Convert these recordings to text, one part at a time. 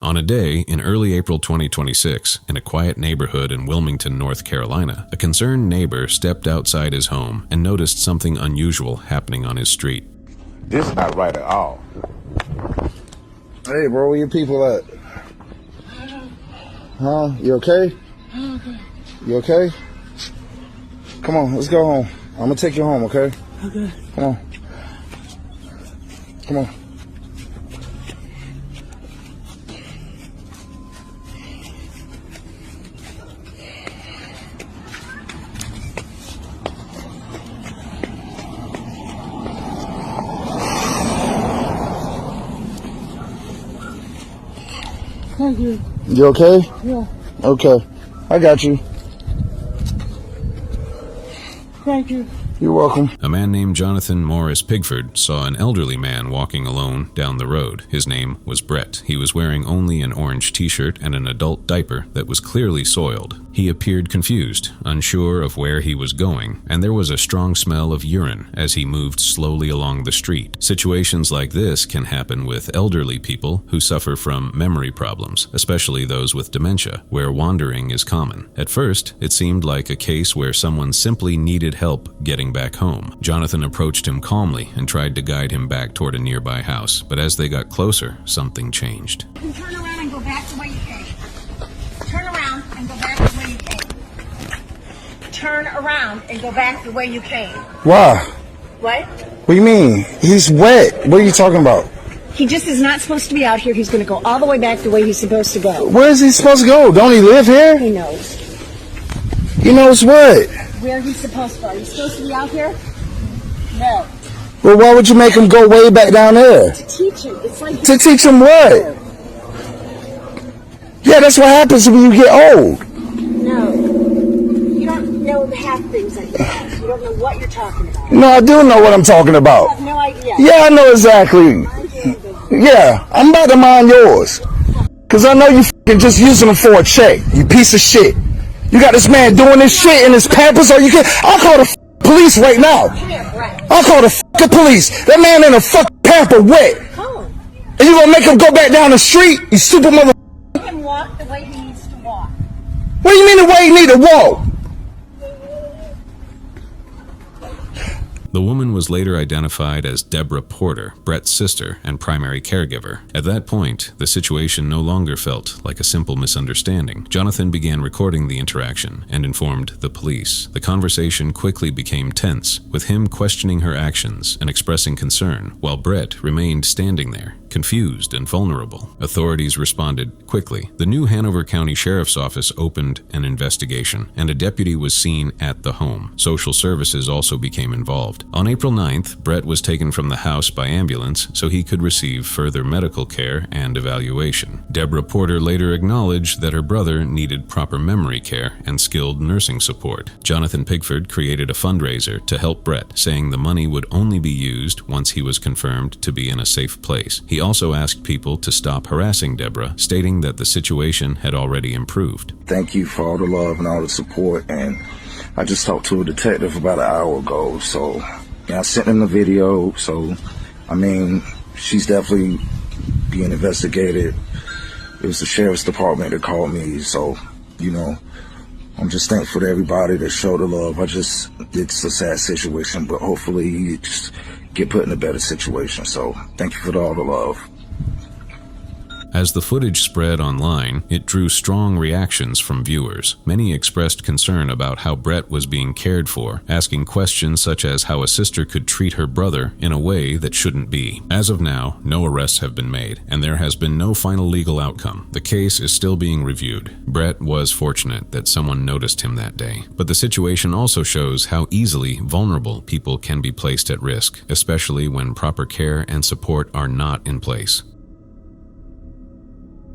On a day in early April 2026, in a quiet neighborhood in Wilmington, North Carolina, a concerned neighbor stepped outside his home and noticed something unusual happening on his street. This is not right at all. Hey, bro, where your people at? Huh? You okay? You okay? Come on, let's go home. I'm gonna take you home, okay? Okay. Come on. Come on. Thank you. You okay? Yeah. Okay. I got you. Thank you. You're welcome. A man named Jonathan Morris Pigford saw an elderly man walking alone down the road. His name was Brett. He was wearing only an orange t-shirt and an adult diaper that was clearly soiled. He appeared confused, unsure of where he was going, and there was a strong smell of urine as he moved slowly along the street. Situations like this can happen with elderly people who suffer from memory problems, especially those with dementia, where wandering is common. At first, it seemed like a case where someone simply needed help getting back home. Jonathan approached him calmly and tried to guide him back toward a nearby house, but as they got closer, something changed. You can turn around and go back the way you came. Turn around and go back the way you came. Turn around and go back the way you came. Why? What? What do you mean? He's wet. What are you talking about? He just is not supposed to be out here. He's going to go all the way back the way he's supposed to go. Where is he supposed to go? Don't he live here? He knows. He knows what? Where he's supposed to go. Are you supposed to be out here? No. Well, why would you make him go way back down there? To teach him. It's like To teach him what? Yeah, that's what happens when you get old. No. You don't know half things that you have. You don't know what you're talking about. No, I do know what I'm talking You about. have no idea. Yeah, I know exactly. Yeah, I'm about to mind yours. Because I know you f***ing just using them for a check, you piece of shit. You got this man doing this shit in his pampers, or you can. I'll call the police right now. I'll call the fucking police. That man in a fucking pamper wet. Call him. And you gonna make him go back down the street? You stupid mother. Make him walk the way he needs to walk. What do you mean the way he need to walk? The woman was later identified as Deborah Porter, Brett's sister and primary caregiver. At that point, the situation no longer felt like a simple misunderstanding. Jonathan began recording the interaction and informed the police. The conversation quickly became tense, with him questioning her actions and expressing concern, while Brett remained standing there, confused and vulnerable. Authorities responded quickly. The new Hanover County Sheriff's Office opened an investigation, and a deputy was seen at the home. Social services also became involved. On April 9th, Brett was taken from the house by ambulance so he could receive further medical care and evaluation. Deborah Porter later acknowledged that her brother needed proper memory care and skilled nursing support. Jonathan Pigford created a fundraiser to help Brett, saying the money would only be used once he was confirmed to be in a safe place. He also asked people to stop harassing Deborah, stating that the situation had already improved. Thank you for all the love and all the support, and I just talked to a detective about an hour ago, so I sent him the video, so I mean, she's definitely being investigated. It was the sheriff's department that called me, so, you know, I'm just thankful to everybody that showed the love. It's a sad situation, but hopefully you just get put in a better situation, so thank you for all the love. As the footage spread online, it drew strong reactions from viewers. Many expressed concern about how Brett was being cared for, asking questions such as how a sister could treat her brother in a way that shouldn't be. As of now, no arrests have been made, and there has been no final legal outcome. The case is still being reviewed. Brett was fortunate that someone noticed him that day, but the situation also shows how easily vulnerable people can be placed at risk, especially when proper care and support are not in place.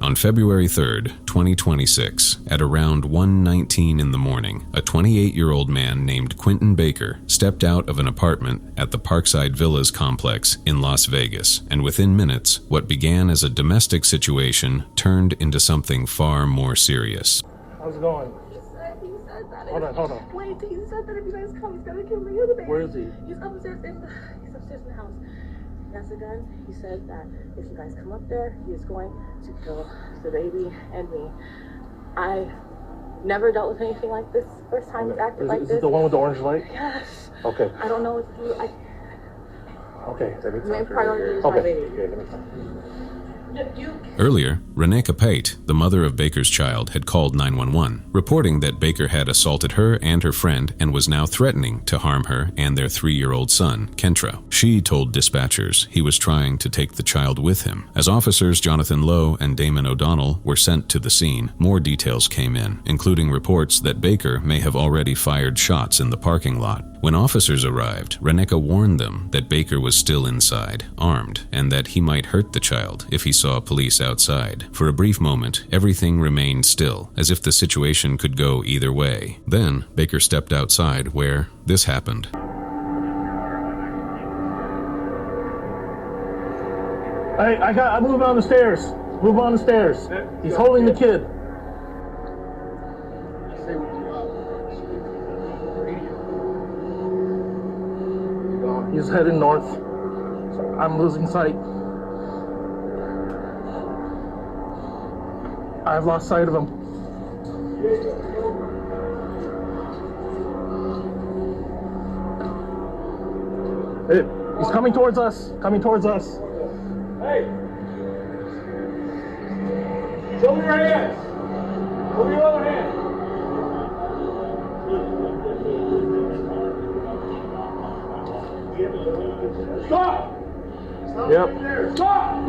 On February 3rd, 2026, at around 1:19 in the morning, a 28-year-old man named Quentin Baker stepped out of an apartment at the Parkside Villas complex in Las Vegas, and within minutes, what began as a domestic situation turned into something far more serious. How's it going? He said that. Hold on. Wait, he said that if you guys come, he's gonna kill me. Where Where is he? He's upstairs in the house. has a gun. He said that if you guys come up there, he is going to kill the baby and me. I never dealt with anything like this. First time it acted like this. Is it the one with the orange light? Yes. Okay. I don't know what to do. Okay. Main priority is my baby. Earlier, Reneka Pate, the mother of Baker's child, had called 911, reporting that Baker had assaulted her and her friend and was now threatening to harm her and their 3-year-old son, Kentra. She told dispatchers he was trying to take the child with him. As officers Jonathan Lowe and Damon O'Donnell were sent to the scene, more details came in, including reports that Baker may have already fired shots in the parking lot. When officers arrived, Reneka warned them that Baker was still inside, armed, and that he might hurt the child if he saw police outside. For a brief moment, everything remained still, as if the situation could go either way. Then, Baker stepped outside where this happened. I'm moving on the stairs. Move on the stairs. He's holding the kid. He's heading north. I'm losing sight. I've lost sight of him. Hey, he's coming towards us. Coming towards us. Hey! Show me your hands. Show me your other hand. Stop! Yep. Stop! You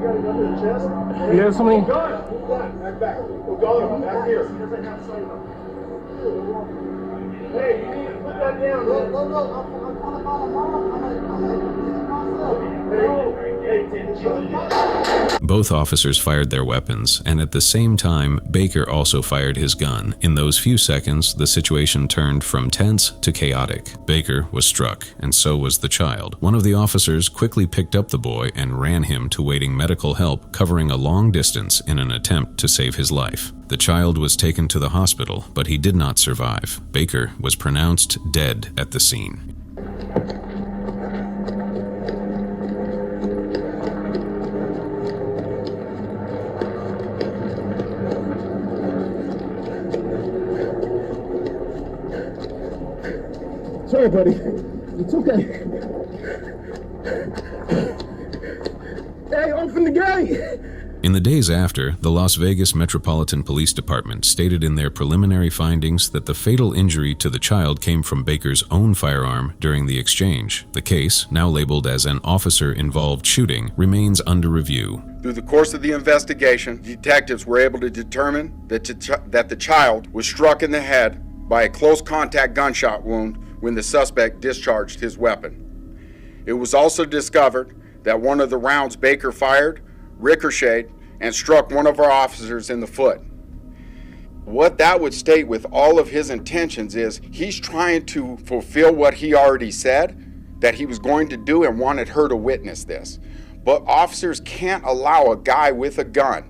got a gun to the chest? You have something? Gun! Back, back. Go, back here. Hey, you need to put that down. No. Both officers fired their weapons, and at the same time, Baker also fired his gun. In those few seconds, the situation turned from tense to chaotic. Baker was struck, and so was the child. One of the officers quickly picked up the boy and ran him to waiting medical help, covering a long distance in an attempt to save his life. The child was taken to the hospital, but he did not survive. Baker was pronounced dead at the scene. Sorry, buddy. It's okay. Hey, open the gate! In the days after, the Las Vegas Metropolitan Police Department stated in their preliminary findings that the fatal injury to the child came from Baker's own firearm during the exchange. The case, now labeled as an officer-involved shooting, remains under review. Through the course of the investigation, detectives were able to determine that the child was struck in the head by a close contact gunshot wound when the suspect discharged his weapon. It was also discovered that one of the rounds Baker fired ricocheted and struck one of our officers in the foot. What that would state with all of his intentions is he's trying to fulfill what he already said that he was going to do and wanted her to witness this. But officers can't allow a guy with a gun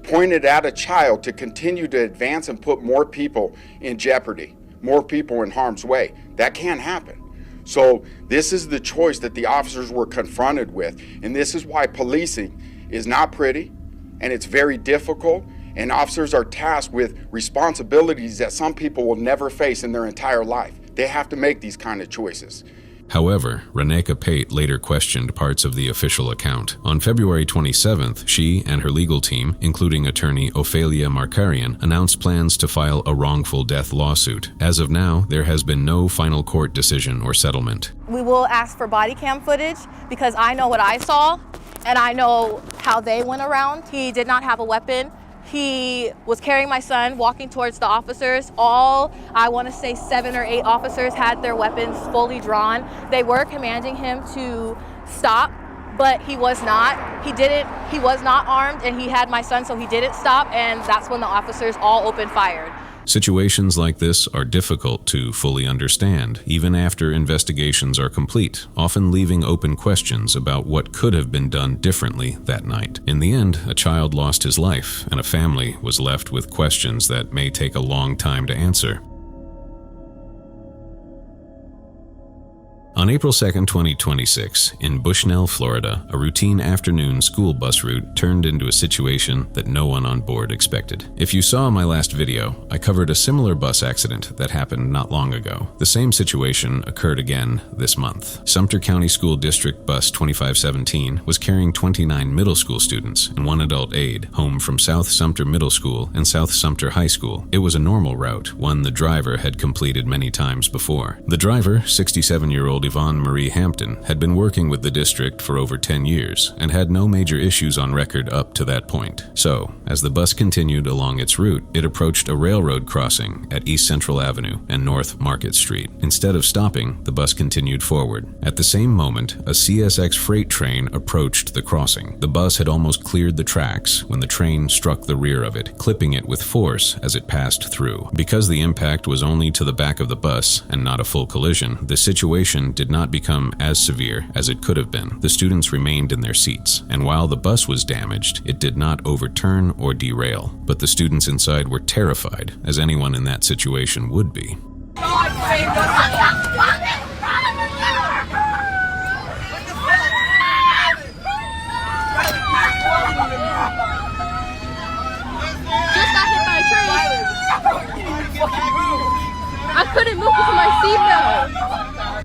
pointed at a child to continue to advance and put more people in jeopardy, more people in harm's way. That can't happen. So this is the choice that the officers were confronted with, and this is why policing is not pretty, and it's very difficult, and officers are tasked with responsibilities that some people will never face in their entire life. They have to make these kind of choices. However, Reneka Pate later questioned parts of the official account. On February 27th, she and her legal team, including attorney Ophelia Markarian, announced plans to file a wrongful death lawsuit. As of now, there has been no final court decision or settlement. We will ask for body cam footage because I know what I saw and I know how they went around. He did not have a weapon. He was carrying my son, walking towards the officers. All, I want to say 7 or 8 officers had their weapons fully drawn. They were commanding him to stop, but he was not. He was not armed, and he had my son, so he didn't stop, and that's when the officers all opened fire. Situations like this are difficult to fully understand, even after investigations are complete, often leaving open questions about what could have been done differently that night. In the end, a child lost his life, and a family was left with questions that may take a long time to answer. On April 2, 2026, in Bushnell, Florida, a routine afternoon school bus route turned into a situation that no one on board expected. If you saw my last video, I covered a similar bus accident that happened not long ago. The same situation occurred again this month. Sumter County School District Bus 2517 was carrying 29 middle school students and one adult aide home from South Sumter Middle School and South Sumter High School. It was a normal route, one the driver had completed many times before. The driver, 67-year-old Yvonne Marie Hampton, had been working with the district for over 10 years and had no major issues on record up to that point. So, as the bus continued along its route, it approached a railroad crossing at East Central Avenue and North Market Street. Instead of stopping, the bus continued forward. At the same moment, a CSX freight train approached the crossing. The bus had almost cleared the tracks when the train struck the rear of it, clipping it with force as it passed through. Because the impact was only to the back of the bus and not a full collision, the situation did not become as severe as it could have been. The students remained in their seats, and while the bus was damaged, it did not overturn or derail. But the students inside were terrified, as anyone in that situation would be. I couldn't move because of my seatbelt.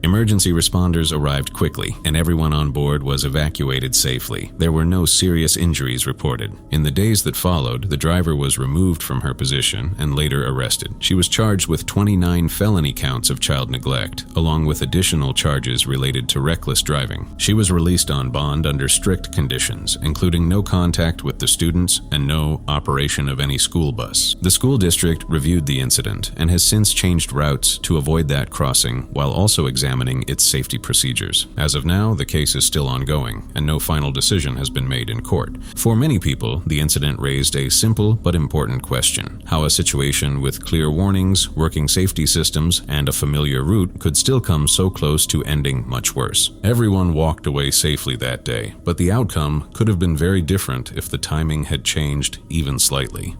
Emergency responders arrived quickly, and everyone on board was evacuated safely. There were no serious injuries reported. In the days that followed, the driver was removed from her position and later arrested. She was charged with 29 felony counts of child neglect, along with additional charges related to reckless driving. She was released on bond under strict conditions, including no contact with the students and no operation of any school bus. The school district reviewed the incident and has since changed routes to avoid that crossing while also examining its safety procedures. As of now, the case is still ongoing, and no final decision has been made in court. For many people, the incident raised a simple but important question: how a situation with clear warnings, working safety systems, and a familiar route could still come so close to ending much worse. Everyone walked away safely that day, but the outcome could have been very different if the timing had changed even slightly.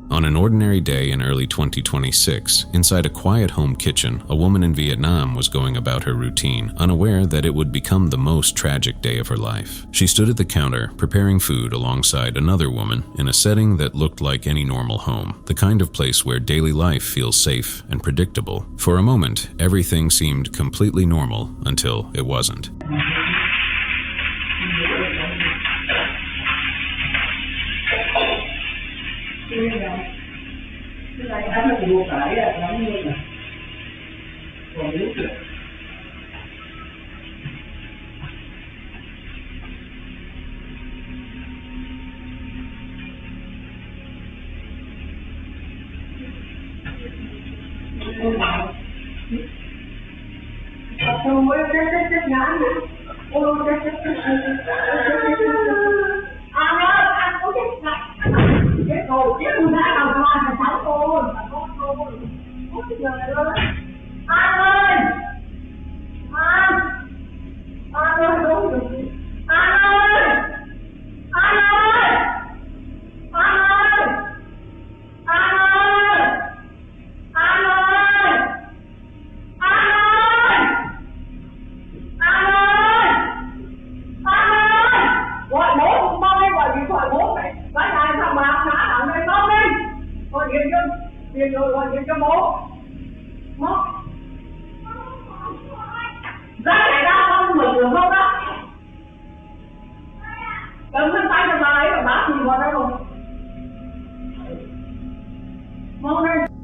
On an ordinary day in early 2026, inside a quiet home kitchen, a woman in Vietnam was going about her routine, unaware that it would become the most tragic day of her life. She stood at the counter, preparing food alongside another woman in a setting that looked like any normal home, the kind of place where daily life feels safe and predictable. For a moment, everything seemed completely normal until it wasn't.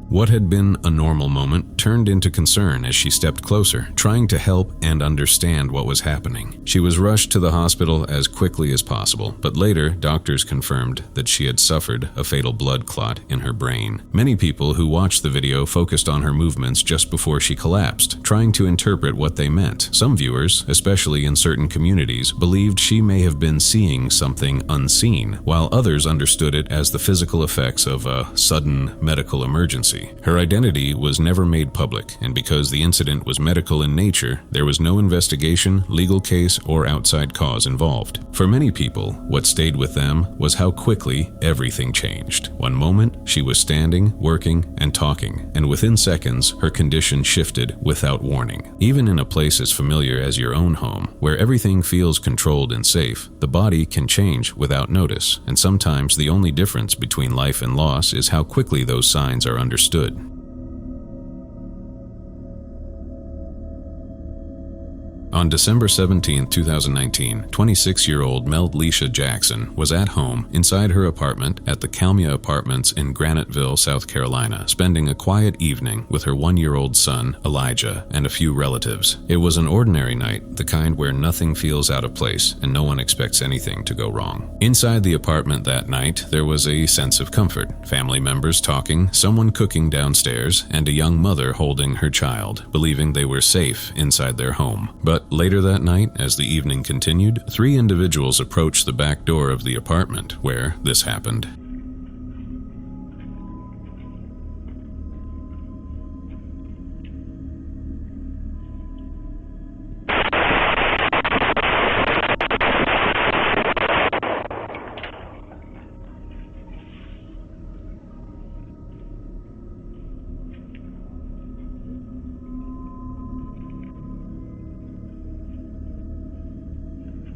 What had been a normal moment turned into concern as she stepped closer, trying to help and understand what was happening. She was rushed to the hospital as quickly as possible, but later, doctors confirmed that she had suffered a fatal blood clot in her brain. Many people who watched the video focused on her movements just before she collapsed, trying to interpret what they meant. Some viewers, especially in certain communities, believed she may have been seeing something unseen, while others understood it as the physical effects of a sudden medical emergency. privacy. Her identity was never made public, and because the incident was medical in nature, there was no investigation, legal case, or outside cause involved. For many people, what stayed with them was how quickly everything changed. One moment, she was standing, working, and talking, and within seconds, her condition shifted without warning. Even in a place as familiar as your own home, where everything feels controlled and safe, the body can change without notice, and sometimes the only difference between life and loss is how quickly those signs are understood. On December 17, 2019, 26-year-old Mellisha Jackson was at home inside her apartment at the Kalmia Apartments in Graniteville, South Carolina, spending a quiet evening with her 1-year-old son, Elijah, and a few relatives. It was an ordinary night, the kind where nothing feels out of place and no one expects anything to go wrong. Inside the apartment that night, there was a sense of comfort. Family members talking, someone cooking downstairs, and a young mother holding her child, believing they were safe inside their home. But later that night, as the evening continued, 3 individuals approached the back door of the apartment where this happened.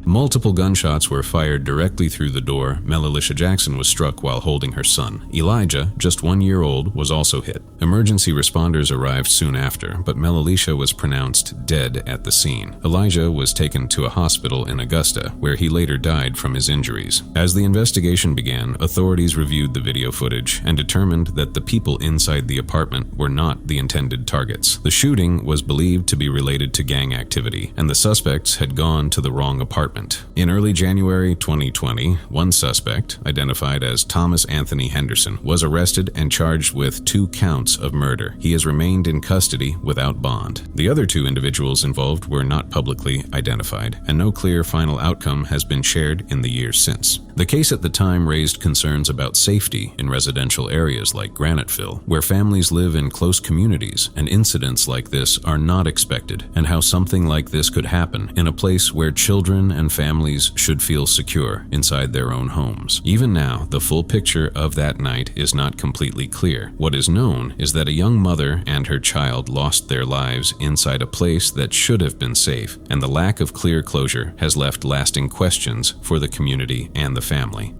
Multiple gunshots were fired directly through the door. Mellisha Jackson was struck while holding her son. Elijah, just 1 year old, was also hit. Emergency responders arrived soon after, but Mellisha was pronounced dead at the scene. Elijah was taken to a hospital in Augusta, where he later died from his injuries. As the investigation began, authorities reviewed the video footage and determined that the people inside the apartment were not the intended targets. The shooting was believed to be related to gang activity, and the suspects had gone to the wrong apartment. In early January 2020, one suspect, identified as Thomas Anthony Henderson, was arrested and charged with 2 counts of murder. He has remained in custody without bond. The other 2 individuals involved were not publicly identified, and no clear final outcome has been shared in the years since. The case at the time raised concerns about safety in residential areas like Graniteville, where families live in close communities, and incidents like this are not expected, and how something like this could happen in a place where children and families should feel secure inside their own homes. Even now, the full picture of that night is not completely clear. What is known is that a young mother and her child lost their lives inside a place that should have been safe, and the lack of clear closure has left lasting questions for the community and the family.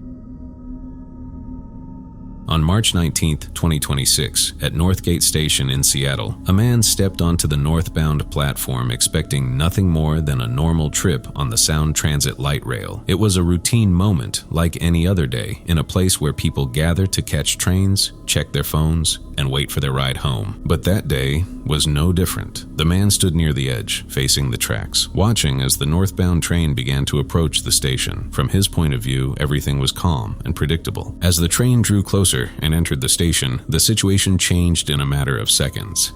On March 19, 2026, at Northgate Station in Seattle, a man stepped onto the northbound platform expecting nothing more than a normal trip on the Sound Transit light rail. It was a routine moment, like any other day, in a place where people gather to catch trains, check their phones, and wait for their ride home. But that day was no different. The man stood near the edge, facing the tracks, watching as the northbound train began to approach the station. From his point of view, everything was calm and predictable. As the train drew closer and entered the station, the situation changed in a matter of seconds.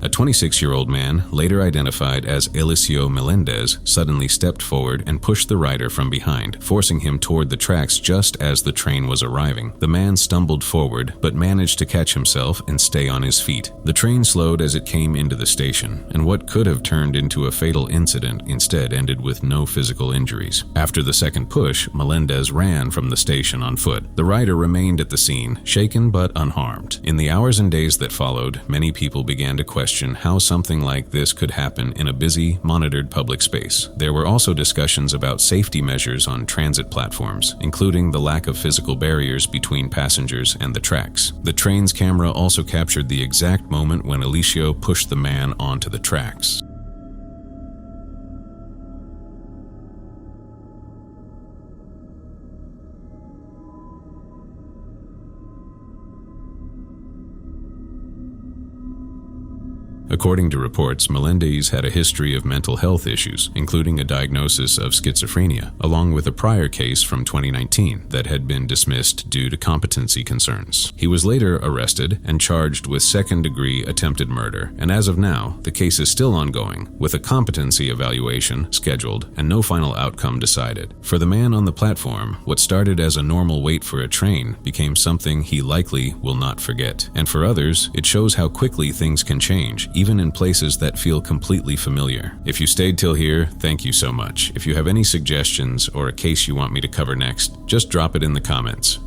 A 26-year-old man, later identified as Eliseo Melendez, suddenly stepped forward and pushed the rider from behind, forcing him toward the tracks just as the train was arriving. The man stumbled forward, but managed to catch himself and stay on his feet. The train slowed as it came into the station, and what could have turned into a fatal incident instead ended with no physical injuries. After the second push, Melendez ran from the station on foot. The rider remained at the scene, shaken but unharmed. In the hours and days that followed, many people began to question how something like this could happen in a busy, monitored public space. There were also discussions about safety measures on transit platforms, including the lack of physical barriers between passengers and the tracks. The train's camera also captured the exact moment when Eliseo pushed the man onto the tracks. According to reports, Melendez had a history of mental health issues, including a diagnosis of schizophrenia, along with a prior case from 2019 that had been dismissed due to competency concerns. He was later arrested and charged with second-degree attempted murder, and as of now, the case is still ongoing, with a competency evaluation scheduled and no final outcome decided. For the man on the platform, what started as a normal wait for a train became something he likely will not forget. And for others, it shows how quickly things can change, even in places that feel completely familiar. If you stayed till here, thank you so much. If you have any suggestions or a case you want me to cover next, just drop it in the comments.